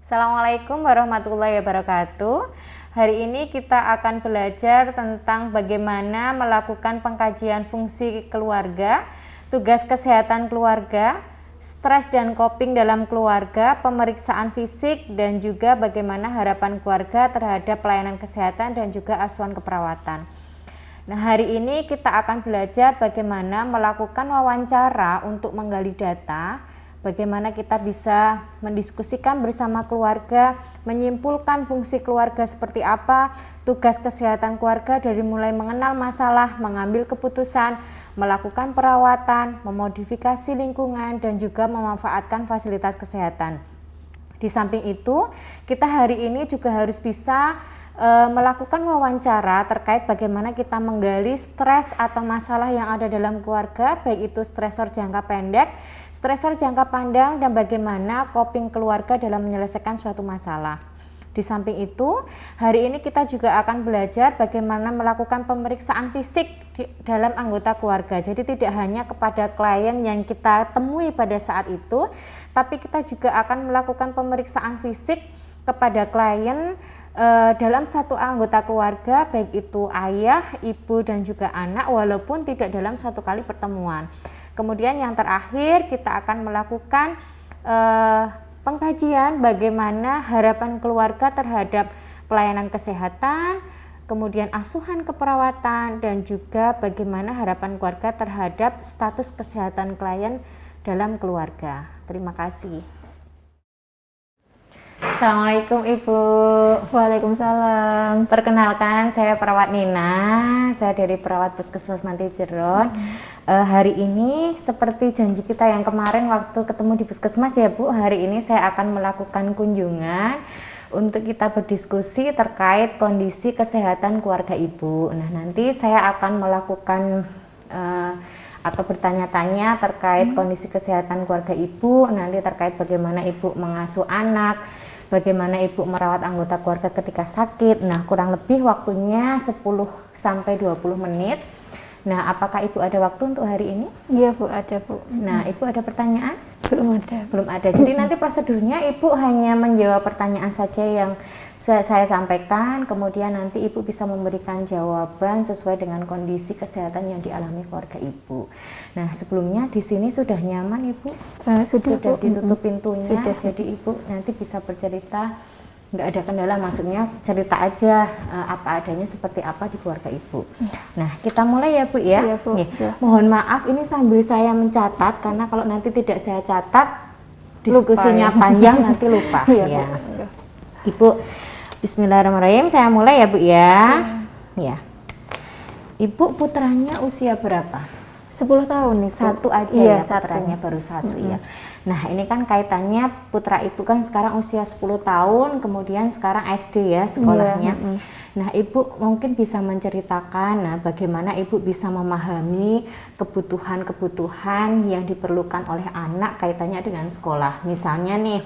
Assalamualaikum warahmatullahi wabarakatuh. Hari ini kita akan belajar tentang bagaimana melakukan pengkajian fungsi keluarga, tugas kesehatan keluarga, stres dan coping dalam keluarga, pemeriksaan fisik, dan juga bagaimana harapan keluarga terhadap pelayanan kesehatan dan juga asuhan keperawatan. Nah, hari ini kita akan belajar bagaimana melakukan wawancara untuk menggali data, bagaimana kita bisa mendiskusikan bersama keluarga, menyimpulkan fungsi keluarga seperti apa, tugas kesehatan keluarga dari mulai mengenal masalah, mengambil keputusan, melakukan perawatan, memodifikasi lingkungan, dan juga memanfaatkan fasilitas kesehatan. Di samping itu, kita hari ini juga harus bisa melakukan wawancara terkait bagaimana kita menggali stres atau masalah yang ada dalam keluarga, baik itu stresor jangka pendek, stresor jangka panjang, dan bagaimana coping keluarga dalam menyelesaikan suatu masalah. Di samping itu, hari ini kita juga akan belajar bagaimana melakukan pemeriksaan fisik dalam anggota keluarga. Jadi tidak hanya kepada klien yang kita temui pada saat itu, tapi kita juga akan melakukan pemeriksaan fisik kepada klien dalam satu anggota keluarga, baik itu ayah, ibu, dan juga anak, walaupun tidak dalam satu kali pertemuan. Kemudian yang terakhir, kita akan melakukan pengkajian bagaimana harapan keluarga terhadap pelayanan kesehatan, kemudian asuhan keperawatan, dan juga bagaimana harapan keluarga terhadap status kesehatan klien dalam keluarga. Terima kasih. Assalamualaikum Ibu. Waalaikumsalam. Perkenalkan, saya perawat Nina, saya dari perawat Puskesmas Manti Jeron. Hari ini seperti janji kita yang kemarin waktu ketemu di Puskesmas ya Bu, hari ini saya akan melakukan kunjungan untuk kita berdiskusi terkait kondisi kesehatan keluarga Ibu. Nah, nanti saya akan melakukan atau bertanya-tanya terkait kondisi kesehatan keluarga Ibu, nanti terkait bagaimana Ibu mengasuh anak, bagaimana Ibu merawat anggota keluarga ketika sakit. Nah, kurang lebih waktunya 10-20 menit. Nah, apakah Ibu ada waktu untuk hari ini? Iya Bu, ada Bu. Nah, Ibu ada pertanyaan? Belum ada. Belum ada. Jadi nanti prosedurnya Ibu hanya menjawab pertanyaan saja yang saya sampaikan, kemudian nanti Ibu bisa memberikan jawaban sesuai dengan kondisi kesehatan yang dialami keluarga Ibu. Nah, sebelumnya di sini sudah nyaman Ibu? Sudah ditutup pintunya, sudah. Jadi Ibu nanti bisa bercerita, nggak ada kendala, maksudnya cerita aja apa adanya seperti apa di keluarga Ibu. Nah, kita mulai ya Bu ya. Iya, Bu. Nih, mohon maaf ini sambil saya mencatat, karena kalau nanti tidak saya catat diskusinya lupa, ya? Panjang nanti lupa. Ya. Ibu, bismillahirrahmanirrahim, saya mulai ya Bu ya. Ya. Ibu putranya usia berapa? 10 tahun nih. Satu aja iya, ya, putranya baru satu ya. Nah, ini kan kaitannya putra Ibu kan sekarang usia 10 tahun, kemudian sekarang SD ya sekolahnya. Nah, Ibu mungkin bisa menceritakan bagaimana Ibu bisa memahami kebutuhan-kebutuhan yang diperlukan oleh anak kaitannya dengan sekolah. Misalnya nih,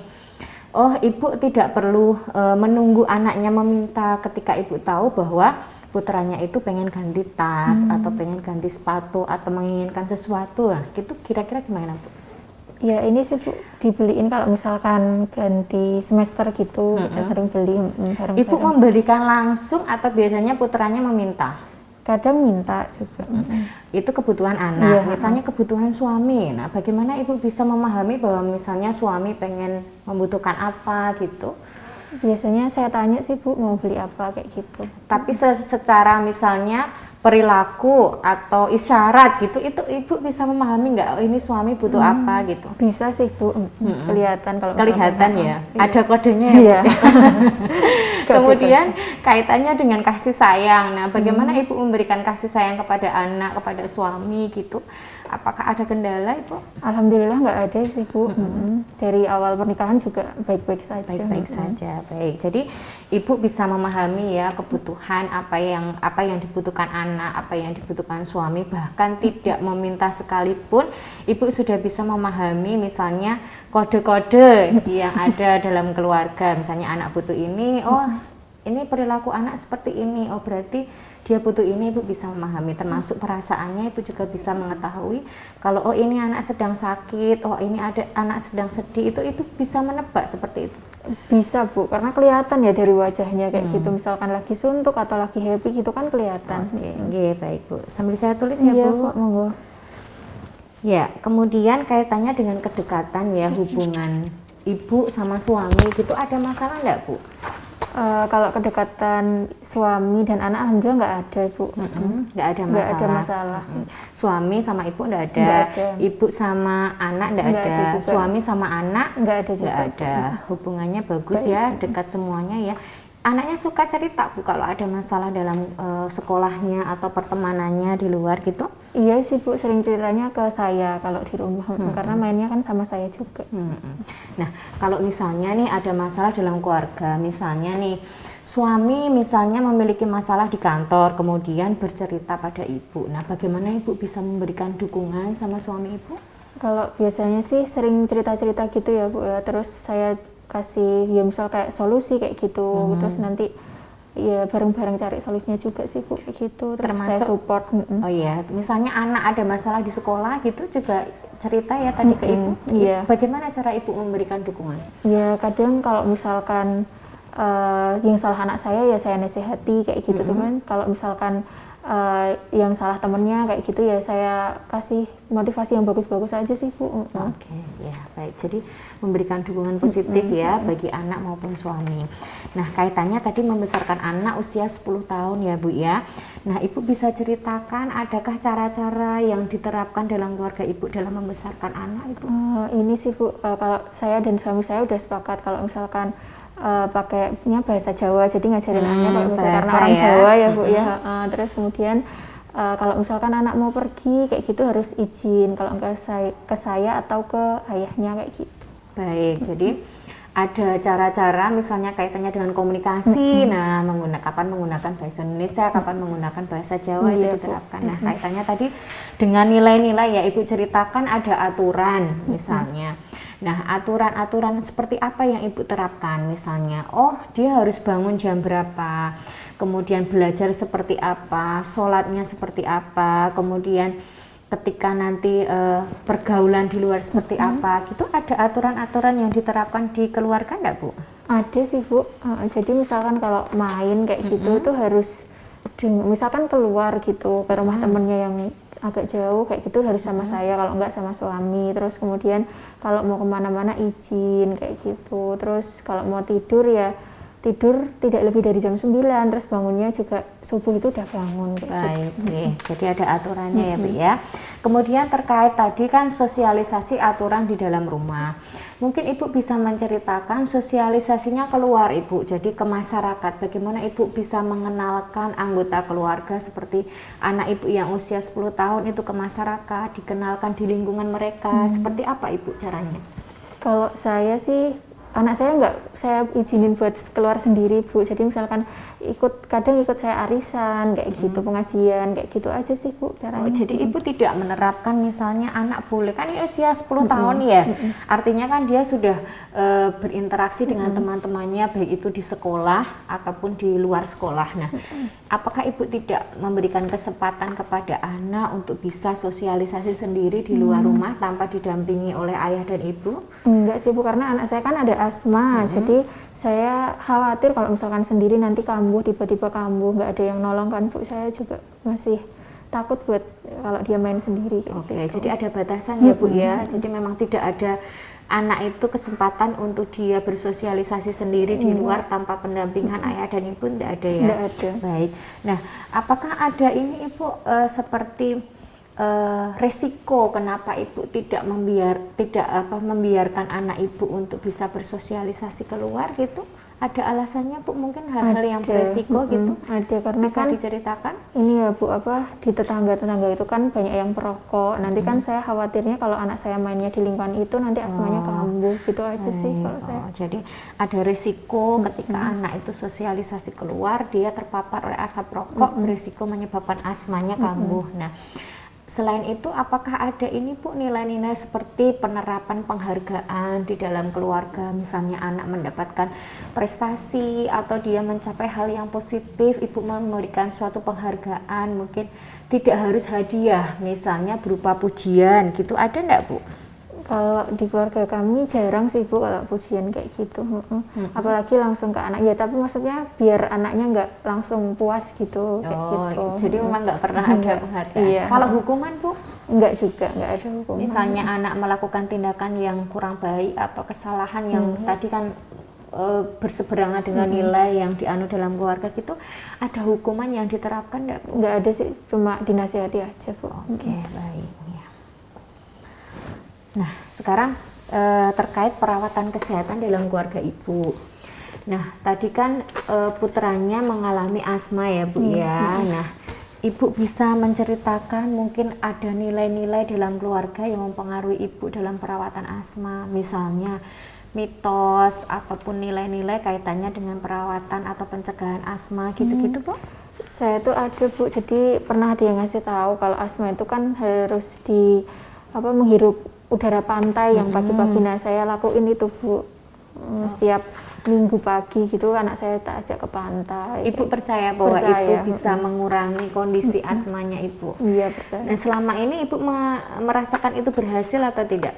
Ibu tidak perlu menunggu anaknya meminta ketika Ibu tahu bahwa putranya itu pengen ganti tas atau pengen ganti sepatu atau menginginkan sesuatu. Nah, gitu kira-kira gimana Bu? Ya, ini sih Bu, dibeliin kalau misalkan ganti semester gitu, kita sering beli bareng-bareng. Ibu memberikan langsung atau biasanya putranya meminta? Kadang minta juga. Itu kebutuhan anak. Iya. Misalnya kebutuhan suami. Nah, bagaimana Ibu bisa memahami bahwa misalnya suami pengen membutuhkan apa gitu? Biasanya saya tanya sih Bu, mau beli apa kayak gitu. Tapi secara misalnya perilaku atau isyarat gitu, itu Ibu bisa memahami nggak ini suami butuh apa gitu? Bisa sih Bu, kelihatan kalau Kelihatan ya, iya. ada kodenya ya. Iya. Kemudian kaitannya dengan kasih sayang. Nah, bagaimana Ibu memberikan kasih sayang kepada anak, kepada suami gitu? Apakah ada kendala Ibu? Alhamdulillah nggak ada sih Bu. Dari awal pernikahan juga baik-baik saja. Baik-baik saja. Baik. Jadi Ibu bisa memahami ya kebutuhan apa yang dibutuhkan anak, apa yang dibutuhkan suami, bahkan tidak meminta sekalipun Ibu sudah bisa memahami misalnya kode-kode yang ada dalam keluarga. Misalnya anak butuh ini, ini perilaku anak seperti ini, berarti dia butuh ini. Ibu bisa memahami, termasuk perasaannya Ibu juga bisa mengetahui kalau ini anak sedang sakit, ini ada anak sedang sedih, itu bisa menebak seperti itu. Bisa Bu, karena kelihatan ya dari wajahnya kayak gitu, misalkan lagi suntuk atau lagi happy gitu kan kelihatan. Oke, nggih, baik Bu. Sambil saya tulis ya Iya Bu. Bu, monggo. Ya, kemudian kaitannya dengan kedekatan ya, hubungan ibu sama suami gitu, ada masalah enggak Bu? Kalau kedekatan suami dan anak alhamdulillah nggak ada Bu. Nggak ada masalah. Nggak ada masalah. Suami sama ibu nggak ada. Nggak ada. Ibu sama anak nggak Nggak ada. ada juga. Suami sama anak Nggak ada juga. nggak ada. Hubungannya bagus Baik. ya, dekat semuanya ya. Anaknya suka cerita Bu kalau ada masalah dalam sekolahnya atau pertemanannya di luar gitu? Iya sih Bu, sering ceritanya ke saya kalau di rumah, karena mainnya kan sama saya juga. Nah, kalau misalnya nih ada masalah dalam keluarga, misalnya nih suami misalnya memiliki masalah di kantor, kemudian bercerita pada ibu. Nah, bagaimana ibu bisa memberikan dukungan sama suami ibu? Kalau biasanya sih sering cerita-cerita gitu ya Bu ya, terus saya kasih ya misal kayak solusi kayak gitu, terus nanti ya bareng-bareng cari solusinya juga sih Bu kayak gitu, terus saya Termasuk- support. Oh iya, misalnya anak ada masalah di sekolah gitu juga cerita ya tadi ke ibu. Iya. Bagaimana cara ibu memberikan dukungan? Ya kadang kalau misalkan yang salah anak saya ya saya nasihati kayak gitu tuh kan. Kalau misalkan yang salah temennya kayak gitu ya saya kasih motivasi yang bagus-bagus aja sih Bu. Oke, ya baik. Jadi memberikan dukungan positif ya bagi anak maupun suami. Nah, kaitannya tadi membesarkan anak usia 10 tahun ya Bu ya. Nah, Ibu bisa ceritakan adakah cara-cara yang diterapkan dalam keluarga Ibu dalam membesarkan anak Ibu? Ini sih Bu, kalau saya dan suami saya udah sepakat kalau misalkan pakainya bahasa Jawa, jadi ngajarin anaknya kalau misalkan karena bahasa orang ya. Jawa ya Bu ya. Terus kemudian kalau misalkan anak mau pergi kayak gitu harus izin, kalau enggak ke saya atau ke ayahnya kayak gitu. Baik, jadi ada cara-cara misalnya kaitannya dengan komunikasi. Nah, kapan menggunakan bahasa Indonesia, kapan menggunakan bahasa Jawa itu Iya, Bu. diterapkan. Nah, kaitannya tadi dengan nilai-nilai ya Ibu ceritakan ada aturan misalnya. Nah, aturan-aturan seperti apa yang Ibu terapkan misalnya? Oh, dia harus bangun jam berapa? Kemudian belajar seperti apa? Sholatnya seperti apa? Kemudian ketika nanti pergaulan di luar seperti apa? Gitu ada aturan-aturan yang diterapkan di keluarga enggak, Bu? Ada sih Bu. Jadi misalkan kalau main kayak gitu tuh harus misalkan keluar gitu ke rumah temennya yang agak jauh kayak gitu harus sama saya, kalau enggak sama suami. Terus kemudian kalau mau kemana-mana izin kayak gitu. Terus kalau mau tidur ya tidur tidak lebih dari jam 9, terus bangunnya juga subuh itu udah bangun kayak gitu. Baik, jadi ada aturannya ya Bu ya. Kemudian terkait tadi kan sosialisasi aturan di dalam rumah. Mungkin Ibu bisa menceritakan sosialisasinya keluar Ibu, jadi ke masyarakat. Bagaimana Ibu bisa mengenalkan anggota keluarga seperti anak Ibu yang usia 10 tahun itu ke masyarakat, dikenalkan di lingkungan mereka. Seperti apa Ibu caranya? Kalau saya sih anak saya nggak saya izinin buat keluar sendiri Bu, jadi misalkan kadang ikut saya arisan kayak gitu, pengajian kayak gitu aja sih Bu caranya. Oh, jadi Ibu tidak menerapkan misalnya anak boleh, kan ini usia 10 tahun ya, artinya kan dia sudah berinteraksi dengan teman-temannya baik itu di sekolah ataupun di luar sekolah. Nah, apakah Ibu tidak memberikan kesempatan kepada anak untuk bisa sosialisasi sendiri di luar rumah tanpa didampingi oleh ayah dan ibu? Enggak sih Bu, karena anak saya kan ada asma, jadi saya khawatir kalau misalkan sendiri nanti kambuh, tiba-tiba kambuh, nggak ada yang nolong kan Bu. Saya juga masih takut buat kalau dia main sendiri kayak Oke, gitu. jadi ada batasan ya Bu ya. Jadi memang tidak ada anak itu kesempatan untuk dia bersosialisasi sendiri di luar tanpa pendampingan ayah dan ibu, tidak ada ya? Nggak ada. Baik. Nah, apakah ada ini Ibu seperti resiko kenapa Ibu tidak membiarkan anak Ibu untuk bisa bersosialisasi keluar gitu? Ada alasannya Bu, mungkin hal-hal yang beresiko gitu? Ada, karena Bisa kan diceritakan? ini ya Bu, di tetangga-tetangga itu kan banyak yang perokok. Nanti kan saya khawatirnya kalau anak saya mainnya di lingkungan itu nanti asmanya kambuh gitu aja sih kalau saya. Jadi ada risiko ketika anak itu sosialisasi keluar, dia terpapar oleh asap rokok, berisiko menyebabkan asmanya kambuh. Nah, selain itu, apakah ada ini Bu nilai-nilai seperti penerapan penghargaan di dalam keluarga, misalnya anak mendapatkan prestasi atau dia mencapai hal yang positif, Ibu memberikan suatu penghargaan, mungkin tidak harus hadiah, misalnya berupa pujian gitu, ada enggak Bu? Kalau di keluarga kami jarang sih Bu kalau pujian kayak gitu. Apalagi langsung ke anak ya, tapi maksudnya biar anaknya nggak langsung puas gitu kayak gitu. Jadi memang nggak pernah ada penghargaan. Iya. Kalau hukuman Bu, Enggak juga, enggak ada hukuman. misalnya anak melakukan tindakan yang kurang baik atau kesalahan yang tadi kan berseberangan dengan nilai yang dianu dalam keluarga gitu, ada hukuman yang diterapkan enggak Bu? Enggak ada sih, cuma dinasihati aja Bu. Oke, baik. Ya. Nah, sekarang terkait perawatan kesehatan dalam keluarga Ibu. Nah, tadi kan putranya mengalami asma ya Bu ya. Nah, Ibu bisa menceritakan mungkin ada nilai-nilai dalam keluarga yang mempengaruhi Ibu dalam perawatan asma, misalnya mitos ataupun nilai-nilai kaitannya dengan perawatan atau pencegahan asma gitu-gitu Bu? Saya tuh ada Bu, jadi pernah dia ngasih tahu kalau asma itu kan harus menghirup udara pantai yang pagi-pagi. Nah saya lakuin itu Bu, setiap minggu pagi gitu anak saya tak ajak ke pantai. Ibu percaya bahwa Percaya. itu bisa mengurangi kondisi asmanya Ibu? Iya percaya. Nah selama ini Ibu merasakan itu berhasil atau tidak?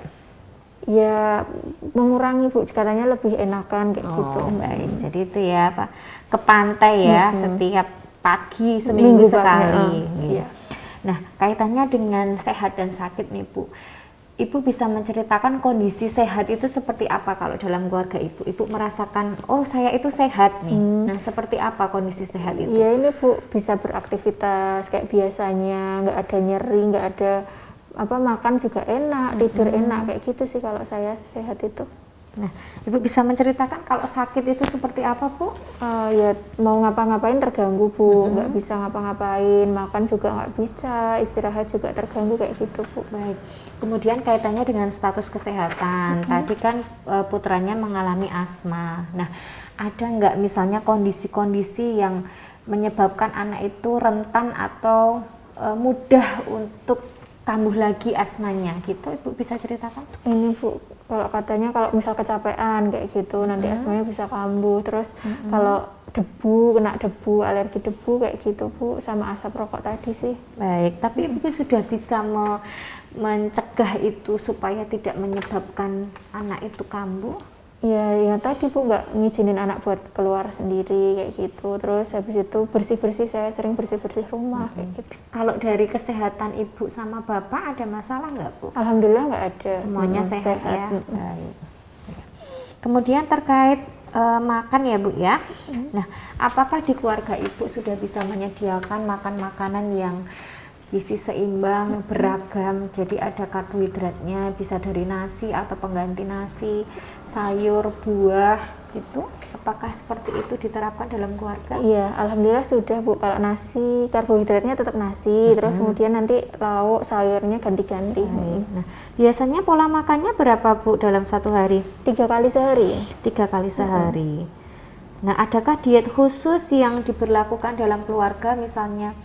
Ya mengurangi Bu, katanya lebih enakan kayak gitu. Baik, jadi itu ya Pak, ke pantai ya setiap pagi seminggu Minggu sekali. pagi, Iya. Nah kaitannya dengan sehat dan sakit nih Bu, Ibu bisa menceritakan kondisi sehat itu seperti apa kalau dalam keluarga Ibu? Ibu merasakan, oh saya itu sehat nih. Nah seperti apa kondisi sehat itu? Iya ini Bu, bisa beraktivitas kayak biasanya, nggak ada nyeri, nggak ada makan juga enak, tidur enak kayak gitu sih kalau saya sehat itu. Nah, Ibu bisa menceritakan kalau sakit itu seperti apa Bu? Ya mau ngapa-ngapain terganggu Bu, nggak bisa ngapa-ngapain, makan juga nggak bisa, istirahat juga terganggu kayak gitu Bu. Baik. Kemudian kaitannya dengan status kesehatan, tadi kan putranya mengalami asma. Nah, ada nggak misalnya kondisi-kondisi yang menyebabkan anak itu rentan atau mudah untuk kambuh lagi asmanya gitu? Ibu bisa ceritakan? Ini Bu, kalau katanya kalau misal kecapean kayak gitu nanti asmanya bisa kambuh. Terus kalau debu, kena debu, alergi debu kayak gitu Bu, sama asap rokok tadi sih. Baik, tapi Ibu sudah bisa mencegah itu supaya tidak menyebabkan anak itu kambuh? Ya tadi Bu, nggak ngizinin anak buat keluar sendiri kayak gitu. Terus habis itu bersih-bersih, saya sering bersih-bersih rumah kayak gitu. Kalau dari kesehatan Ibu sama Bapak ada masalah nggak Bu? Alhamdulillah nggak ada. Semuanya sehat ya. Baik. Kemudian terkait makan ya Bu ya. Nah, apakah di keluarga Ibu sudah bisa menyediakan makan makanan yang gizi seimbang, beragam, jadi ada karbohidratnya, bisa dari nasi atau pengganti nasi, sayur, buah gitu? Apakah seperti itu diterapkan dalam keluarga? Iya, alhamdulillah sudah Bu. Kalau nasi, karbohidratnya tetap nasi, terus kemudian nanti lauk, sayurnya ganti-ganti. Nah, biasanya pola makannya berapa Bu dalam satu hari? 3 kali sehari. 3 kali sehari. Nah, adakah diet khusus yang diberlakukan dalam keluarga, misalnya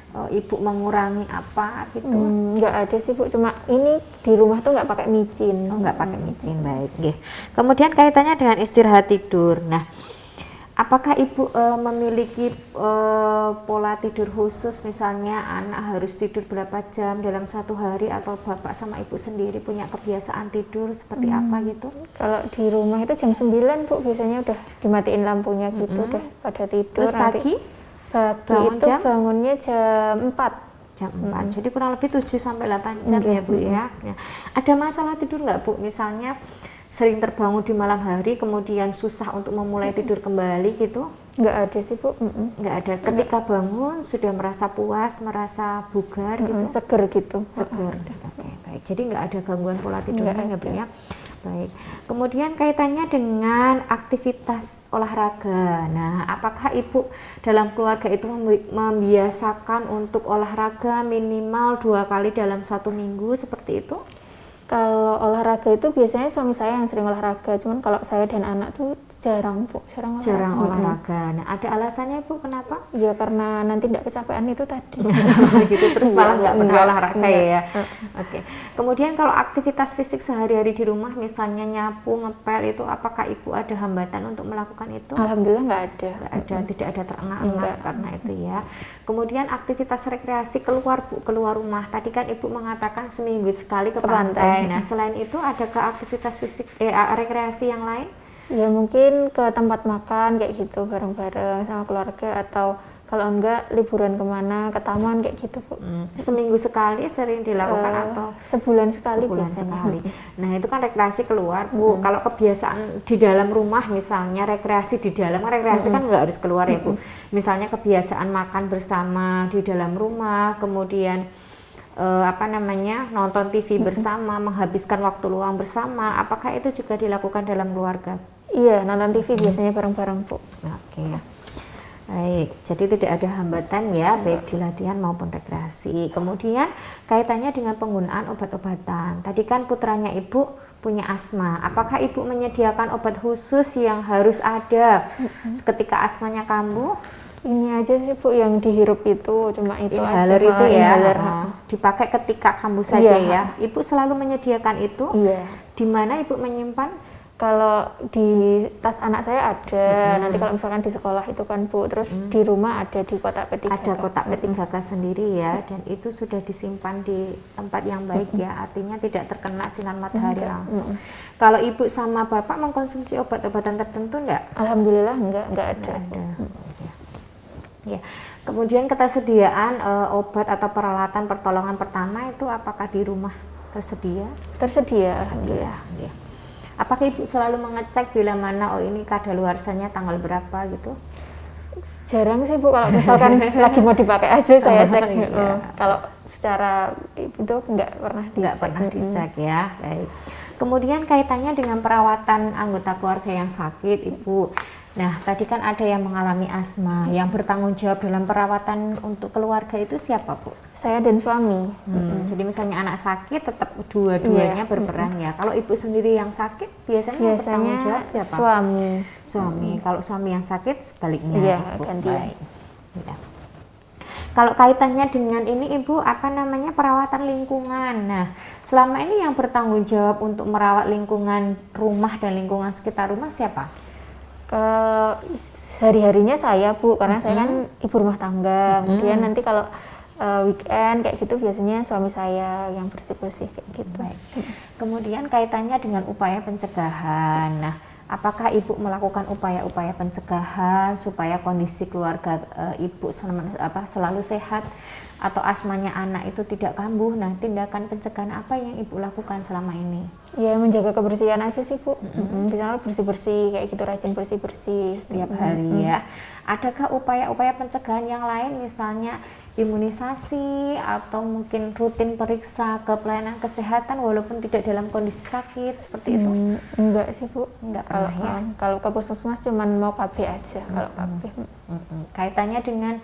Ibu mengurangi apa gitu? Nggak ada sih Bu, cuma ini di rumah tuh nggak pakai micin. Oh, nggak pakai micin, baik. Nggih. Kemudian kaitannya dengan istirahat tidur. Nah, apakah Ibu memiliki pola tidur khusus, misalnya anak harus tidur berapa jam dalam satu hari, atau Bapak sama Ibu sendiri punya kebiasaan tidur seperti apa gitu? Kalau di rumah itu jam 9 Bu, biasanya udah dimatiin lampunya gitu, udah pada tidur. Terus pagi? Pagi itu bangunnya jam 4. Jam 4, jadi kurang lebih 7 sampai 8 jam ya Bu ya. Nah, ada masalah tidur nggak Bu? Misalnya sering terbangun di malam hari, kemudian susah untuk memulai tidur kembali gitu? Nggak ada sih Bu. Nggak ada. Ketika bangun sudah merasa puas, merasa bugar gitu? Seger gitu. Seger. Oke, baik. Jadi nggak ada gangguan pola tidurnya ya Bu ya? Baik. Kemudian kaitannya dengan aktivitas olahraga. Nah, apakah Ibu dalam keluarga itu membiasakan untuk olahraga minimal 2 kali dalam 1 minggu seperti itu? Kalau olahraga itu biasanya suami saya yang sering olahraga, cuman kalau saya dan anak tuh Jarang Bu, jarang Jarang olahraga. olahraga. Nah, ada alasannya Ibu kenapa? Ya karena nanti tidak kecapean itu tadi. Gitu terus malah nggak pernah Enggak, olahraga enggak. ya. Oke. Kemudian kalau aktivitas fisik sehari-hari di rumah misalnya nyapu, ngepel itu apakah Ibu ada hambatan untuk melakukan itu? Alhamdulillah nggak ada. Nggak ada, tidak ada terengah-engah Enggak. karena itu ya. Kemudian aktivitas rekreasi keluar Bu, keluar rumah. Tadi kan Ibu mengatakan seminggu sekali ke pantai. Nah, selain itu adakah aktivitas fisik rekreasi yang lain? Ya mungkin ke tempat makan kayak gitu bareng-bareng sama keluarga, atau kalau enggak liburan kemana, ke taman kayak gitu Bu. Seminggu sekali sering dilakukan atau Sebulan sekali sebulan biasanya. sekali? Nah, itu kan rekreasi keluar Bu. Kalau kebiasaan di dalam rumah misalnya rekreasi di dalam, rekreasi kan nggak harus keluar ya Bu. Misalnya kebiasaan makan bersama di dalam rumah, kemudian nonton TV bersama, menghabiskan waktu luang bersama, apakah itu juga dilakukan dalam keluarga? Iya, nonton TV biasanya bareng-bareng Bu. Oke. Baik, jadi tidak ada hambatan ya, baik di latihan maupun rekreasi. Kemudian kaitannya dengan penggunaan obat-obatan. Tadi kan putranya Ibu punya asma. Apakah Ibu menyediakan obat khusus yang harus ada ketika asmanya kambuh? Ini aja sih Bu yang dihirup itu, cuma itu Inhaler aja. itu ya, Inhaler. dipakai ketika kambuh saja Iya. ya. Ibu selalu menyediakan itu. Iya. Di mana Ibu menyimpan? Kalau di tas anak saya ada, nanti kalau misalkan di sekolah itu kan Bu, terus di rumah ada di kotak P3K. Ada kotak P3K sendiri ya, dan itu sudah disimpan di tempat yang baik ya, artinya tidak terkena sinar matahari langsung. Kalau Ibu sama Bapak mengkonsumsi obat-obatan tertentu enggak? Alhamdulillah enggak ada. Ya. Kemudian ketersediaan obat atau peralatan pertolongan pertama itu apakah di rumah tersedia? Tersedia. Tersedia. Ya. Apakah Ibu selalu mengecek bila mana ini kadaluarsanya tanggal berapa gitu? Jarang sih Bu, kalau misalkan lagi mau dipakai aja saya cek. Iya. Kalau secara itu enggak pernah dicek. Nggak pernah dicek ya. Baik. Kemudian kaitannya dengan perawatan anggota keluarga yang sakit Ibu. Nah, tadi kan ada yang mengalami asma, yang bertanggung jawab dalam perawatan untuk keluarga itu siapa Bu? Saya dan suami. Jadi misalnya anak sakit tetap dua-duanya berperan ya. Kalau Ibu sendiri yang sakit biasanya yang bertanggung jawab siapa? Suami. Suami. Kalau suami yang sakit sebaliknya Iya, Ibu. gantian. Baik. Ya. Kalau kaitannya dengan ini Ibu, perawatan lingkungan. Nah, selama ini yang bertanggung jawab untuk merawat lingkungan rumah dan lingkungan sekitar rumah siapa? Kalau sehari-harinya saya Bu, karena saya kan ibu rumah tangga. Kemudian nanti kalau weekend kayak gitu biasanya suami saya yang bersih-bersih kayak gitu. Baik. Kemudian kaitannya dengan upaya pencegahan. Nah, apakah Ibu melakukan upaya-upaya pencegahan supaya kondisi keluarga Ibu selalu sehat atau asmanya anak itu tidak kambuh? Nah, tindakan pencegahan apa yang Ibu lakukan selama ini? Ya menjaga kebersihan aja sih Bu. Misalnya bersih-bersih kayak gitu, rajin bersih-bersih Setiap hari ya. Adakah upaya-upaya pencegahan yang lain, misalnya imunisasi atau mungkin rutin periksa ke pelayanan kesehatan walaupun tidak dalam kondisi sakit seperti itu? Enggak sih Bu. Enggak Kalau pernah ya. kalau ke puskesmas cuman mau KB aja kalau KB. Kaitannya dengan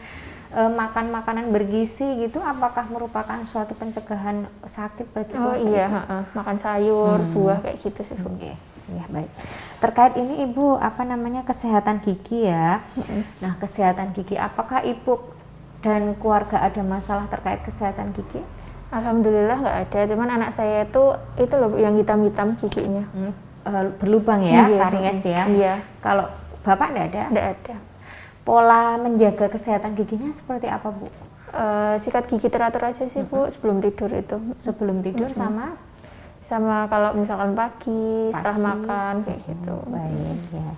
makan makanan bergizi gitu, apakah merupakan suatu pencegahan sakit bagi Oh keluarga iya, Ibu? makan sayur, buah kayak gitu sih Bu. Oke, ya baik. Terkait ini Ibu, kesehatan gigi ya. Nah, kesehatan gigi, apakah Ibu dan keluarga ada masalah terkait kesehatan gigi? Alhamdulillah nggak ada, cuman anak saya itu loh yang hitam-hitam giginya. Berlubang ya, Iya, karies ya. Iya, Kalau Bapak enggak ada? nggak ada. Pola menjaga kesehatan giginya seperti apa Bu? Sikat gigi teratur aja sih Bu sebelum tidur itu. Sebelum tidur sama Kalau misalkan pagi setelah makan kayak gitu. Baik ya.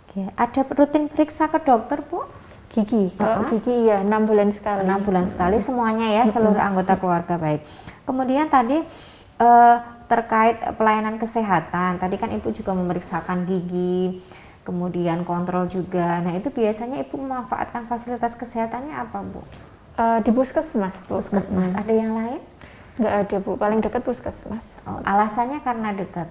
Oke, ada rutin periksa ke dokter Bu? Gigi, kalau gigi ya 6 bulan sekali. 6 bulan sekali semuanya ya, seluruh anggota keluarga. Baik. Kemudian tadi terkait pelayanan kesehatan, tadi kan Ibu juga memeriksakan gigi, kemudian kontrol juga. Nah, itu biasanya Ibu memanfaatkan fasilitas kesehatannya apa Bu? Di puskesmas Bu. Puskesmas. Ada yang lain? Nggak ada Bu, paling dekat puskesmas. Oh, alasannya karena dekat.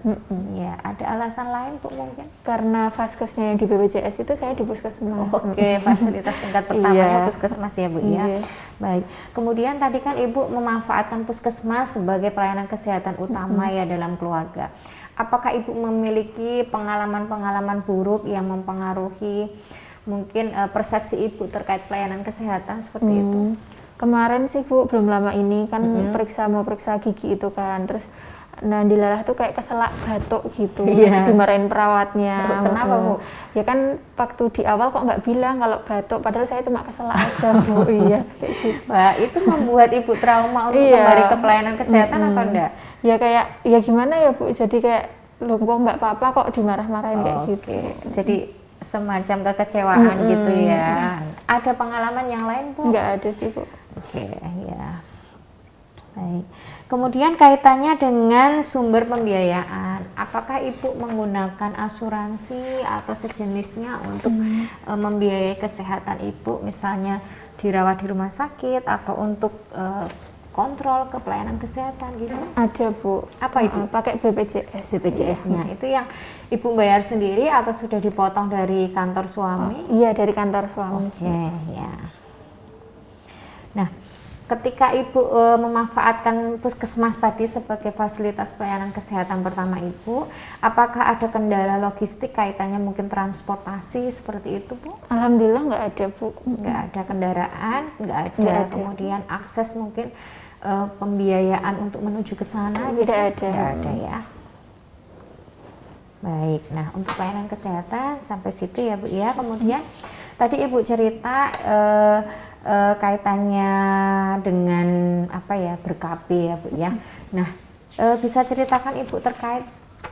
Ya, ada alasan lain Bu mungkin? Karena vaskesnya yang di BPJS itu saya di puskesmas. Oke, fasilitas tingkat pertamanya Iya. puskesmas ya Bu ya. Iya. Baik. Kemudian tadi kan Ibu memanfaatkan puskesmas sebagai pelayanan kesehatan utama ya dalam keluarga. Apakah Ibu memiliki pengalaman-pengalaman buruk yang mempengaruhi mungkin persepsi Ibu terkait pelayanan kesehatan seperti itu? Kemarin sih Bu, belum lama ini kan mau periksa gigi itu kan, terus nah dilalah tuh kayak keselak batuk gitu, Iya. terus dimarahin perawatnya. Kenapa, Bu? Ya kan waktu di awal kok nggak bilang kalau batuk, padahal saya cuma keselak aja Bu. Iya kayak gitu. Wah, itu membuat Ibu trauma untuk Iya. kembali ke pelayanan kesehatan atau enggak? Ya kayak ya gimana ya Bu, jadi kayak loh kok nggak apa-apa kok dimarah-marahin kayak gitu. Oke, jadi semacam kekecewaan gitu ya. Ada pengalaman yang lain Bu? Nggak ada sih Bu. Oke, ya. Baik. Kemudian kaitannya dengan sumber pembiayaan, apakah Ibu menggunakan asuransi atau sejenisnya untuk membiayai kesehatan Ibu, misalnya dirawat di rumah sakit atau untuk kontrol ke pelayanan kesehatan gitu? Ada Bu. Apa itu? Pakai BPJS. BPJS-nya itu yang Ibu bayar sendiri atau sudah dipotong dari kantor suami? Iya dari kantor suami. Oke, ya. Nah, ketika Ibu memanfaatkan puskesmas tadi sebagai fasilitas pelayanan kesehatan pertama Ibu, apakah ada kendala logistik kaitannya mungkin transportasi seperti itu Bu? Alhamdulillah nggak ada Bu. Nggak ada kendaraan, nggak ada, Nggak ada. kemudian akses mungkin pembiayaan untuk menuju ke sana gitu? Tidak ada. Nggak ada ya. Baik, nah untuk pelayanan kesehatan sampai situ ya Bu ya. Kemudian tadi Ibu cerita kaitannya dengan apa ya, ber-KB ya Bu ya. Nah, bisa ceritakan Ibu terkait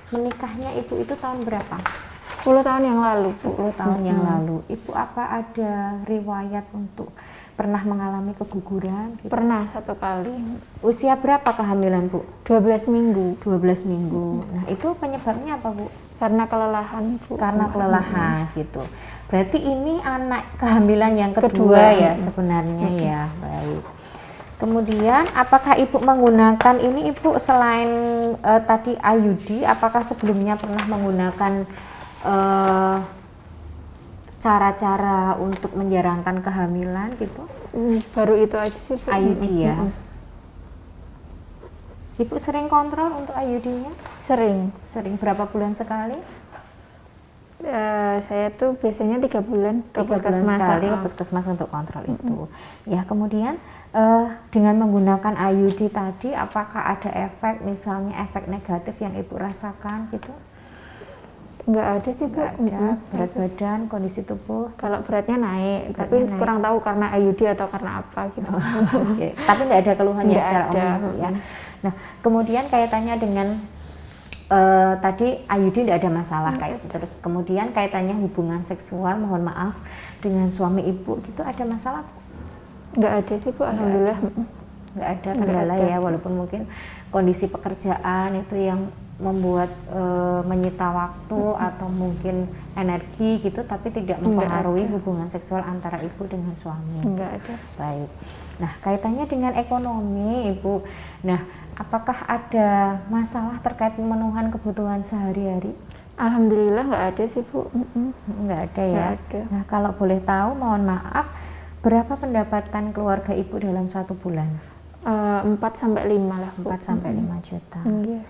menikahnya Ibu itu tahun berapa? 10 tahun yang lalu. 10 tahun yang lalu. Ibu apa ada riwayat untuk pernah mengalami keguguran? Gitu? Pernah 1 kali. Usia berapa kehamilan Bu? 12 minggu. 12 minggu. Nah, itu penyebabnya apa Bu? Karena kelelahan Bu. Karena kelelahan gitu. Berarti ini anak kehamilan yang kedua ya sebenarnya ya. Baik. Kemudian apakah Ibu menggunakan ini Ibu selain tadi IUD, apakah sebelumnya pernah menggunakan cara-cara untuk menjarangkan kehamilan gitu? Baru itu aja sih Bu. IUD ya. Ibu sering kontrol untuk IUD-nya? Sering. Sering berapa bulan sekali? Saya tuh biasanya 3 bulan ke 3 bulan puskesmas. sekali ke puskesmas untuk kontrol itu. Ya, kemudian dengan menggunakan IUD tadi, apakah ada efek, misalnya efek negatif yang Ibu rasakan gitu? Nggak ada sih Bu. Nggak ada. Berat badan, kondisi tubuh? Kalau beratnya naik, tapi Beratnya naik. kurang tahu karena IUD atau karena apa gitu. Oke. Tapi nggak ada keluhannya Nggak secara ada. umum ya. Nah, kemudian kaitannya dengan tadi IUD tidak ada masalah kayak gitu. Terus kemudian kaitannya hubungan seksual, mohon maaf, dengan suami Ibu gitu ada masalah? Nggak ada sih Bu, alhamdulillah. Nggak ada kendala ada. ya, walaupun mungkin kondisi pekerjaan itu yang membuat menyita waktu atau mungkin energi gitu, tapi tidak mempengaruhi hubungan seksual antara Ibu dengan suami. Nggak ada. Baik. Nah, kaitannya dengan ekonomi Ibu. Nah, apakah ada masalah terkait pemenuhan kebutuhan sehari-hari? Alhamdulillah nggak ada sih Bu. Nggak ada ya. Nggak ada. Nah, kalau boleh tahu, mohon maaf, berapa pendapatan keluarga Ibu dalam 1 bulan? 4-5 lah Bu. 4-5 juta. Iya.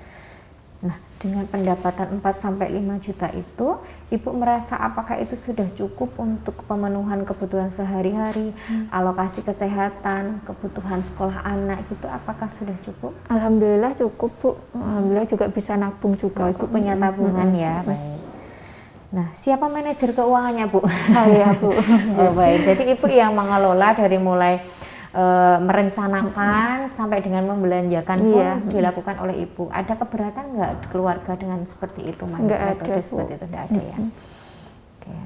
Nah, dengan pendapatan 4-5 juta itu, Ibu merasa apakah itu sudah cukup untuk pemenuhan kebutuhan sehari-hari, alokasi kesehatan, kebutuhan sekolah anak gitu, apakah sudah cukup? Alhamdulillah cukup Bu. Alhamdulillah juga bisa nabung juga. Oh, Ibu punya tabungan ya, baik. Nah, siapa manajer keuangannya Bu? Saya Bu. Oh, baik, jadi Ibu yang mengelola dari mulai merencanakan sampai dengan membelanjakan pun dilakukan oleh Ibu. Ada keberatan nggak keluarga dengan seperti itu? Nggak ada, metode Bu. seperti itu nggak ada ya. Oke.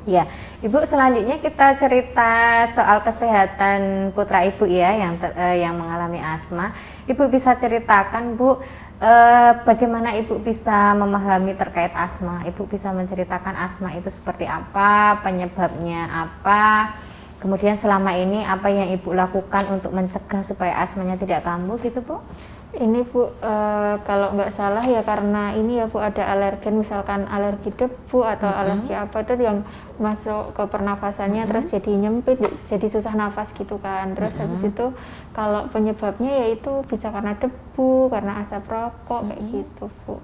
Ya, Ibu, selanjutnya kita cerita soal kesehatan putra Ibu ya yang mengalami asma. Ibu bisa ceritakan Bu, bagaimana Ibu bisa memahami terkait asma? Ibu bisa menceritakan asma itu seperti apa, penyebabnya apa, Kemudian selama ini apa yang Ibu lakukan untuk mencegah supaya asmanya tidak kambuh gitu Bu? Ini Bu, kalau nggak salah ya karena ini ya Bu ada alergen, misalkan alergi debu atau alergi apa itu yang masuk ke pernafasannya terus jadi nyempit, jadi susah nafas gitu kan. Terus habis itu kalau penyebabnya yaitu bisa karena debu, karena asap rokok kayak gitu Bu.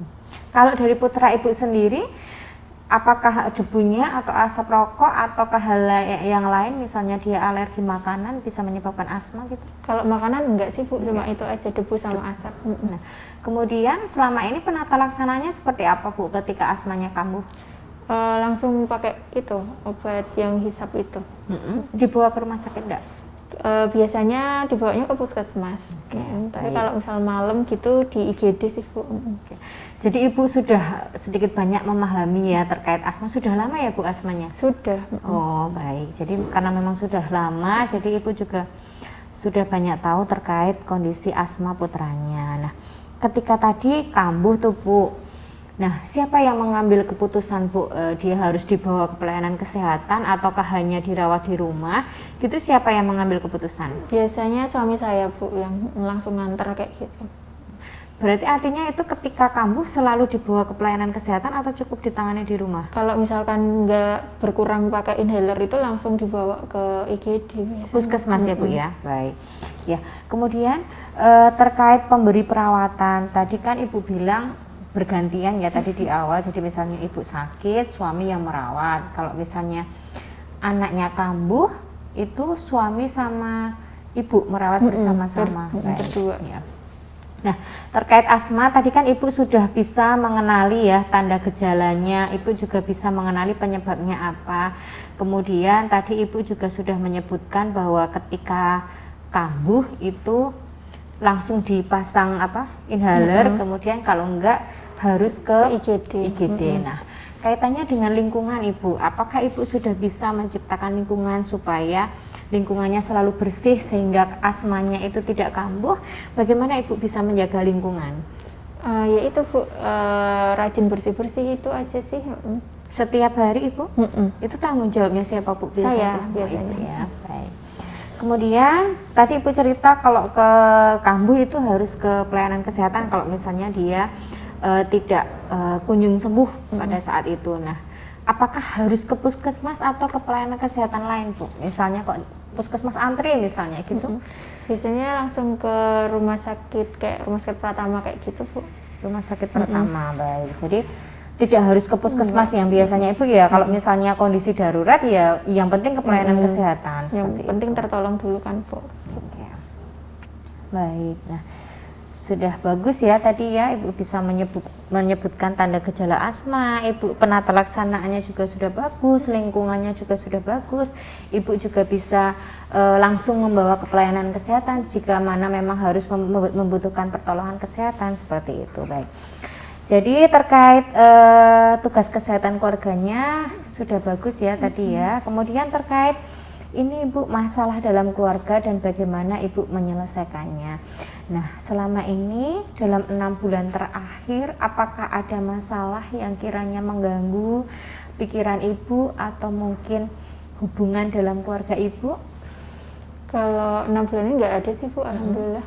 Kalau dari putra Ibu sendiri, apakah debunya atau asap rokok ataukah hal yang lain, misalnya dia alergi makanan bisa menyebabkan asma gitu? Kalau makanan enggak sih Bu, cuma itu aja debu sama asap. Nah, kemudian selama ini penata laksananya seperti apa Bu ketika asmanya kambuh? Langsung pakai itu obat yang hisap itu. Dibawa ke rumah sakit enggak? Biasanya dibawanya ke puskesmas. Tapi kalau misal malam gitu di IGD sih Bu. Jadi Ibu sudah sedikit banyak memahami ya terkait asma. Sudah lama ya Bu asmanya? Sudah. Oh baik, jadi karena memang sudah lama, jadi Ibu juga sudah banyak tahu terkait kondisi asma putranya. Nah, ketika tadi kambuh tuh Bu, nah siapa yang mengambil keputusan Bu, dia harus dibawa ke pelayanan kesehatan ataukah hanya dirawat di rumah? Gitu siapa yang mengambil keputusan? Biasanya suami saya Bu yang langsung nganter kayak gitu. Berarti artinya itu ketika kambuh selalu dibawa ke pelayanan kesehatan atau cukup ditangani di rumah? Kalau misalkan nggak berkurang pakai inhaler itu langsung dibawa ke IGD biasanya. Puskesmas ya Bu ya, baik. Ya, kemudian terkait pemberi perawatan, tadi kan Ibu bilang bergantian ya tadi di awal, jadi misalnya Ibu sakit, suami yang merawat. Kalau misalnya anaknya kambuh, itu suami sama Ibu merawat bersama-sama. Berdua. Ya. Nah, terkait asma tadi kan Ibu sudah bisa mengenali ya tanda gejalanya, Ibu juga bisa mengenali penyebabnya apa. Kemudian tadi Ibu juga sudah menyebutkan bahwa ketika kambuh itu langsung dipasang inhaler, kemudian kalau enggak harus ke IGD. Nah, kaitannya dengan lingkungan Ibu, apakah Ibu sudah bisa menciptakan lingkungan supaya lingkungannya selalu bersih sehingga asmanya itu tidak kambuh? Bagaimana Ibu bisa menjaga lingkungan? Ya itu Bu, rajin bersih-bersih itu aja sih. Setiap hari Ibu? Itu tanggung jawabnya siapa Bu? Saya biasanya. Ya, baik. Kemudian tadi Ibu cerita kalau ke kambuh itu harus ke pelayanan kesehatan kalau misalnya dia tidak kunjung sembuh pada saat itu. Nah, apakah harus ke puskesmas atau ke pelayanan kesehatan lain Bu? Misalnya kok puskesmas antri misalnya gitu? Biasanya langsung ke rumah sakit kayak rumah sakit Pratama kayak gitu Bu. Rumah sakit pertama, baik. Jadi tidak harus ke puskesmas yang biasanya Ibu ya. Kalau misalnya kondisi darurat ya, yang penting ke pelayanan kesehatan. Yang penting tertolong dulu kan Bu. Oke. Baik. Nah, sudah bagus ya tadi ya Ibu bisa menyebutkan tanda gejala asma, Ibu penata laksanaannya juga sudah bagus, lingkungannya juga sudah bagus, Ibu juga bisa langsung membawa ke pelayanan kesehatan jika mana memang harus membutuhkan pertolongan kesehatan seperti itu. Baik. Jadi terkait tugas kesehatan keluarganya sudah bagus ya tadi ya. Kemudian terkait ini Ibu masalah dalam keluarga dan bagaimana Ibu menyelesaikannya. Nah, selama ini dalam 6 bulan terakhir apakah ada masalah yang kiranya mengganggu pikiran Ibu atau mungkin hubungan dalam keluarga Ibu? Kalau 6 bulan ini nggak ada sih Bu, alhamdulillah.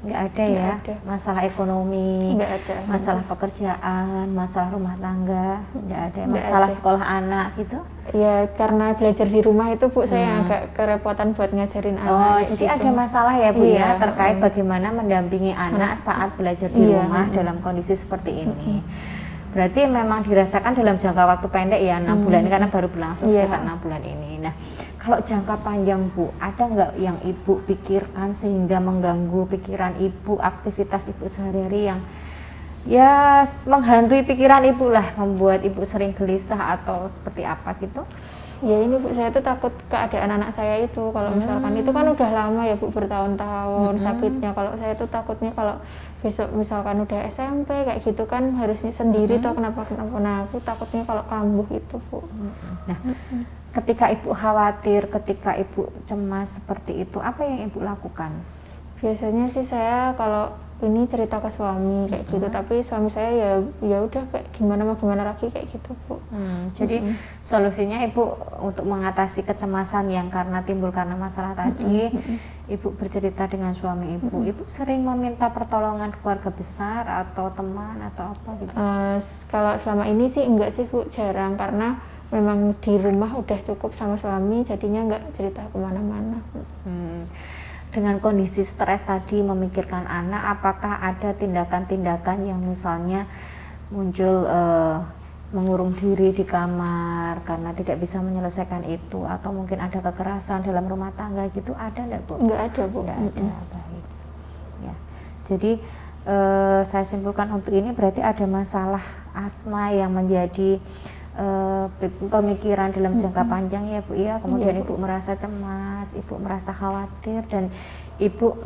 Nggak ada ya? Ada. Masalah ekonomi, Nggak ada. masalah pekerjaan, masalah rumah tangga, nggak ada. Nggak Masalah ada. sekolah anak gitu? Ya karena belajar di rumah itu Bu, saya agak kerepotan buat ngajarin anak. Oh, kayak jadi gitu. ada masalah ya Bu Iya, ya terkait bagaimana mendampingi anak saat belajar di Iya, rumah dalam kondisi seperti ini. Berarti memang dirasakan dalam jangka waktu pendek ya 6 bulan ini karena baru berlangsung Iya. sekitar 6 bulan ini. Nah, kalau jangka panjang Bu, ada nggak yang Ibu pikirkan sehingga mengganggu pikiran Ibu, aktivitas Ibu sehari-hari yang ya menghantui pikiran Ibu lah, membuat Ibu sering gelisah atau seperti apa gitu? Ya ini Bu, saya tuh takut keadaan anak saya itu. Kalau misalkan itu kan udah lama ya Bu, bertahun-tahun sakitnya. Kalau saya tuh takutnya kalau besok misalkan udah SMP kayak gitu kan harusnya sendiri toh kenapa. Nah aku takutnya kalau kambuh itu Bu. Nah, ketika Ibu khawatir, ketika Ibu cemas seperti itu, apa yang Ibu lakukan? Biasanya sih saya kalau ini cerita ke suami kayak gitu, tapi suami saya ya udah kayak gimana mau gimana lagi kayak gitu Bu. Jadi solusinya Ibu untuk mengatasi kecemasan yang timbul karena masalah tadi, Ibu bercerita dengan suami Ibu. Ibu sering meminta pertolongan keluarga besar atau teman atau apa gitu? Kalau selama ini sih enggak sih Bu, jarang, karena memang di rumah udah cukup sama suami, jadinya enggak cerita kemana-mana. Dengan kondisi stres tadi memikirkan anak, apakah ada tindakan-tindakan yang misalnya muncul mengurung diri di kamar karena tidak bisa menyelesaikan itu, atau mungkin ada kekerasan dalam rumah tangga gitu, ada enggak Bu? Enggak ada Bu. Enggak ada, baik. Ya. Jadi saya simpulkan untuk ini berarti ada masalah asma yang menjadi pemikiran dalam jangka panjang ya Bu ya. Kemudian Ya, Ibu merasa cemas, Ibu merasa khawatir, dan Ibu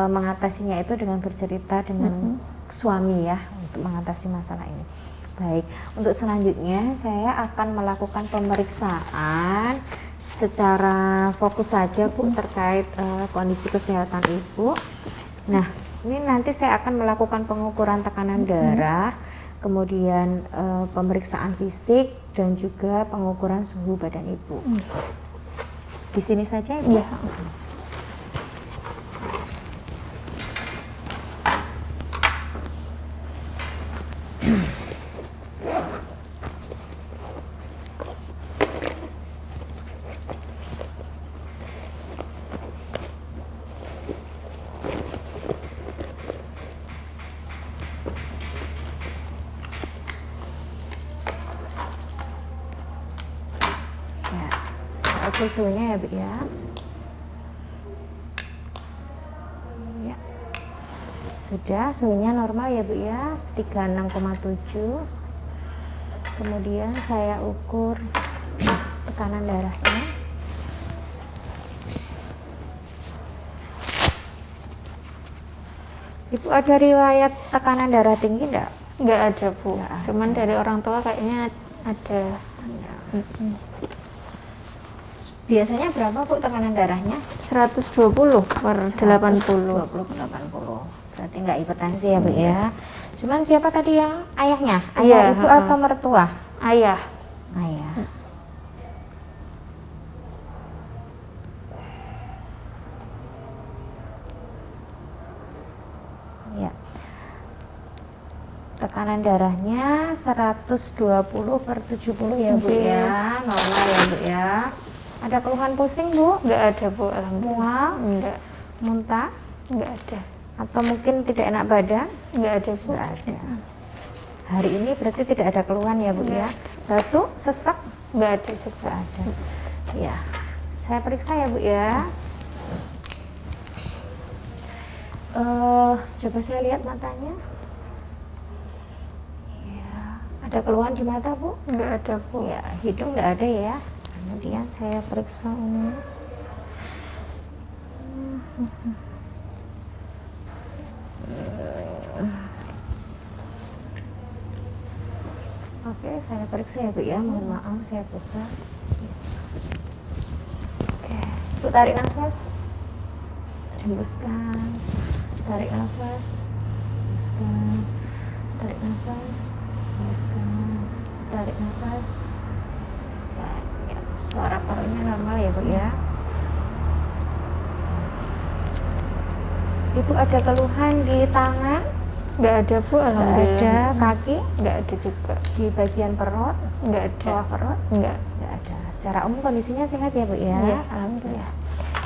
mengatasinya itu dengan bercerita dengan suami ya, untuk mengatasi masalah ini. Baik, untuk selanjutnya saya akan melakukan pemeriksaan secara fokus saja Bu terkait kondisi kesehatan Ibu. Nah, ini nanti saya akan melakukan pengukuran tekanan darah, kemudian pemeriksaan fisik, dan juga pengukuran suhu badan Ibu. Di sini saja Ibu? Ya. Ya, saya ukur suhunya ya Bu ya. Ya. Sudah, suhunya normal ya Bu ya, 36,7. Kemudian saya ukur tekanan darahnya. Ibu ada riwayat tekanan darah tinggi enggak? Enggak ada Bu. Nggak ada. Cuman dari orang tua kayaknya ada. Biasanya berapa Bu tekanan darahnya? 120 per 80. 20 per 80. Berarti nggak hipertensi ya Bu ya. Cuman siapa tadi yang ayahnya? Ayah Iya, Ibu atau mertua? Ayah. Ayah. Ya. Tekanan darahnya 120 per 70 ya Bu ya. Normal ya Bu ya. Ada keluhan pusing Bu? Enggak ada Bu, alhamdulillah. Mual? Enggak. Muntah? Enggak ada. Atau mungkin tidak enak badan? Enggak ada Bu. Enggak ada. Hari ini berarti tidak ada keluhan ya Bu ya. Batuk, sesak? Enggak ada juga. Enggak ada. Ya. Saya periksa ya Bu ya. Coba saya lihat matanya. Ya. Ada keluhan di mata Bu? Enggak ada Bu. Ya, hidung enggak ada ya. Kemudian saya periksa ini. Oke, saya periksa ya Bu ya. Mohon maaf saya buka. Oke, Bu tarik nafas. Hembuskan. Tarik nafas. Hembuskan. Tarik nafas. Hembuskan. Tarik nafas. Hembuskan. Ya, suara parunya normal ya Bu ya. Ibu ada keluhan di tangan? Enggak ada Bu, Enggak alhamdulillah. ada. Kaki? Enggak ada juga. Di bagian perut? Enggak ada. Bawah perut? Enggak. Enggak ada. Secara umum kondisinya sehat ya Bu ya? Iya, alhamdulillah.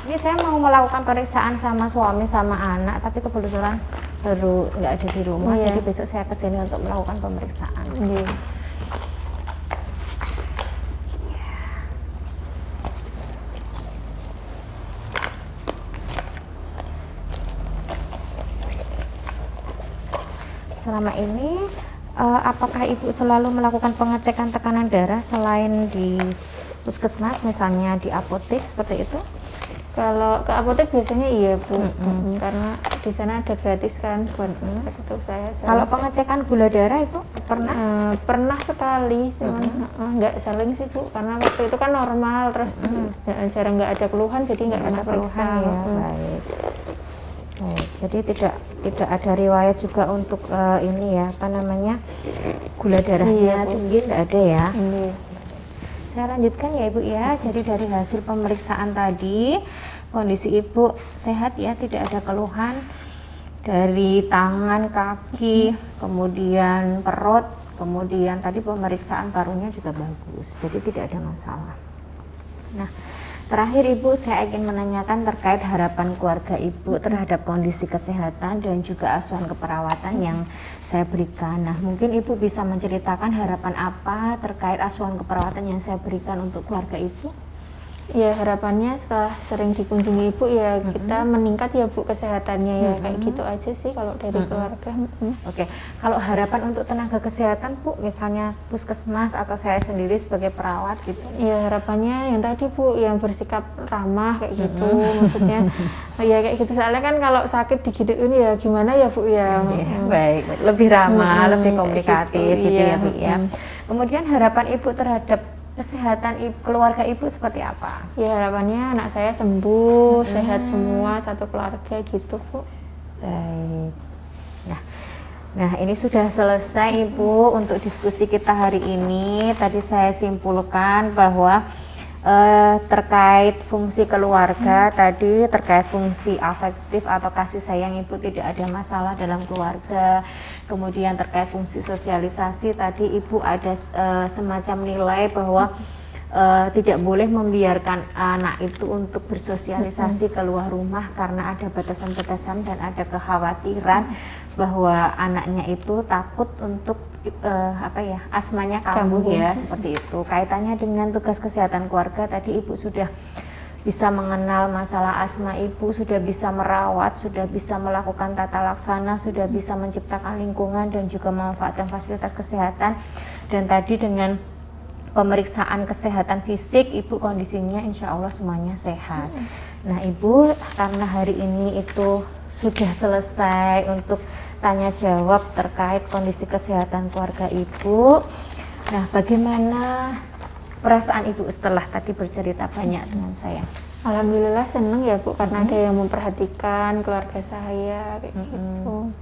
Ini saya mau melakukan pemeriksaan sama suami sama anak, tapi kebetulan baru nggak ada di rumah, Iya. jadi besok saya kesini untuk melakukan pemeriksaan. Iya. Selama ini apakah Ibu selalu melakukan pengecekan tekanan darah selain di puskesmas, misalnya di apotek seperti itu? Kalau ke apotek biasanya iya Bu, karena di sana ada gratis kan buat itu saya. Kalau pengecekan gula darah itu pernah? Pernah sekali, cuman nggak sering sih Bu, karena waktu itu kan normal, terus jarang nggak ada keluhan, jadi nggak pernah periksa. keluhan ya, baik. Baik. Jadi tidak ada riwayat juga untuk ini ya, apa namanya, gula darahnya tinggi, tidak ada ya. Saya lanjutkan ya Ibu ya. Jadi dari hasil pemeriksaan tadi kondisi Ibu sehat ya, tidak ada keluhan dari tangan, kaki, kemudian perut, kemudian tadi pemeriksaan parunya juga bagus, jadi tidak ada masalah. Nah, terakhir Ibu, saya ingin menanyakan terkait harapan keluarga Ibu terhadap kondisi kesehatan dan juga asuhan keperawatan yang saya berikan. Nah, mungkin Ibu bisa menceritakan harapan apa terkait asuhan keperawatan yang saya berikan untuk keluarga Ibu? Ya harapannya setelah sering dikunjungi Ibu ya kita meningkat ya Bu kesehatannya ya, kayak gitu aja sih kalau dari keluarga. Oke, kalau harapan untuk tenaga kesehatan Bu, misalnya puskesmas atau saya sendiri sebagai perawat gitu? Ya harapannya yang tadi Bu, yang bersikap ramah kayak gitu, maksudnya ya kayak gitu, soalnya kan kalau sakit digituin ya gimana ya Bu ya. Baik, lebih ramah, lebih komunikatif gitu iya. ya Bu ya. Kemudian harapan Ibu terhadap kesehatan keluarga Ibu seperti apa? Ya harapannya anak saya sembuh, sehat semua satu keluarga gitu Bu. Baik. Nah ini sudah selesai Ibu untuk diskusi kita hari ini. Tadi saya simpulkan bahwa terkait fungsi keluarga tadi, terkait fungsi afektif atau kasih sayang Ibu tidak ada masalah dalam keluarga. Kemudian terkait fungsi sosialisasi tadi Ibu ada semacam nilai bahwa tidak boleh membiarkan anak itu untuk bersosialisasi keluar rumah karena ada batasan-batasan dan ada kekhawatiran bahwa anaknya itu takut untuk asmanya kambuh ya, seperti itu. Kaitannya dengan tugas kesehatan keluarga tadi Ibu sudah bisa mengenal masalah asma Ibu, sudah bisa merawat, sudah bisa melakukan tata laksana, sudah bisa menciptakan lingkungan dan juga memanfaatkan fasilitas kesehatan. Dan tadi dengan pemeriksaan kesehatan fisik Ibu kondisinya insya Allah semuanya sehat. Nah Ibu, karena hari ini itu sudah selesai untuk tanya jawab terkait kondisi kesehatan keluarga Ibu. Nah, bagaimana perasaan Ibu setelah tadi bercerita banyak dengan saya? Alhamdulillah seneng ya Bu, karena ada yang memperhatikan keluarga saya kayak gitu.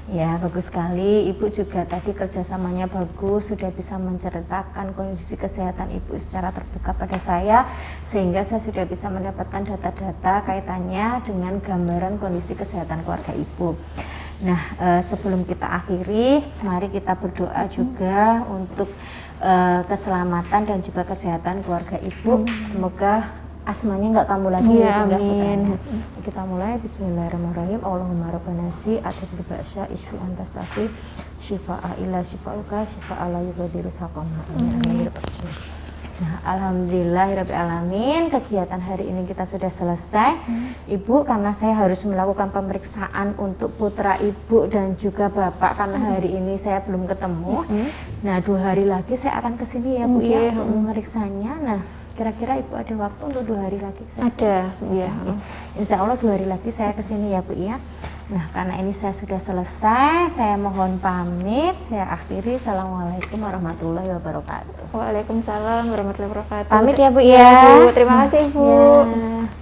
Ya bagus sekali, Ibu juga tadi kerjasamanya bagus, sudah bisa menceritakan kondisi kesehatan Ibu secara terbuka pada saya, sehingga saya sudah bisa mendapatkan data-data kaitannya dengan gambaran kondisi kesehatan keluarga Ibu. Nah sebelum kita akhiri, mari kita berdoa juga untuk keselamatan dan juga kesehatan keluarga Ibu. Semoga asmanya nggak kamu lagi ya, amin. Kita mulai. Bismillahirrahmanirrahim. Allahumma rabbana si atil ba'sya isfi anta safi shifa'a ila shifa'uka shifa'a la yughadiru saqama. Nah, alhamdulillahirabbil alamin, kegiatan hari ini kita sudah selesai. Ibu, karena saya harus melakukan pemeriksaan untuk putra Ibu dan juga Bapak karena hari ini saya belum ketemu. Nah, 2 hari lagi saya akan kesini ya Bu ya untuk memeriksanya. Nah, kira-kira Ibu ada waktu untuk 2 hari lagi? Ada, ya. Insya Allah 2 hari lagi saya kesini ya Bu ya. Nah, karena ini saya sudah selesai, saya mohon pamit. Saya akhiri. Assalamualaikum warahmatullahi wabarakatuh. Waalaikumsalam warahmatullahi wabarakatuh. Pamit ya Bu ya. Terima kasih Bu. Ya.